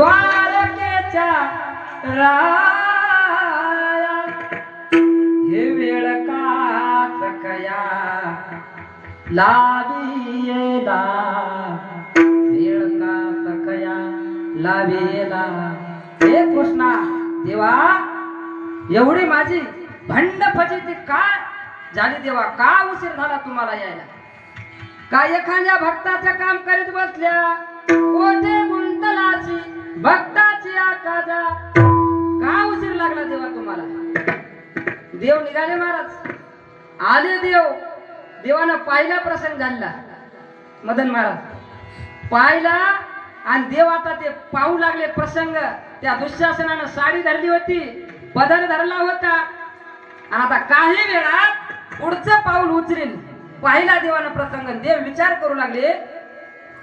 द्वारकेच्या राया हे वेळ का सखया लावियेला वेळ का सखया लावियेला। हे कृष्णा देवा एवढी माझी भंड फजिती का झाली देवा, का उशीर झाला तुम्हाला यायला? का एखाद्या भक्ताचं काम करीत बसल्या कोठे गुंतलाची भक्ताची आकाजा, का उशीर लागला देवा तुम्हाला? देव निघाले महाराज, आले देव, देवानं पाहिला प्रसंग झाला मदन महाराज पाहिला आणि देव आता ते पाहू लागले प्रसंग। त्या दुःशासनानं साडी धरली होती, बदल धरला होता आणि आता काही वेळात पुढचं पाऊल उचलेल पाहिला देवानं प्रसंग। देव विचार करू लागले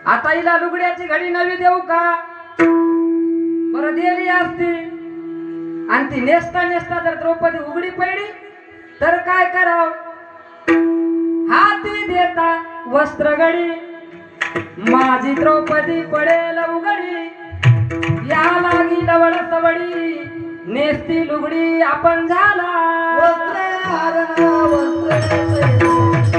आता हिला लुगड्याची घडी नवी देऊ का, बरं दिली असती आणि ती नेसता नेसता जर द्रौपदी उघडी पडली तर काय कराव? हाती देता वस्त्र घडी माझी द्रौपदी पडेल उघडी, या लागी डवळ सवडी नेसती लुगडी आपण झाला। वस्त्र हरण वस्त्र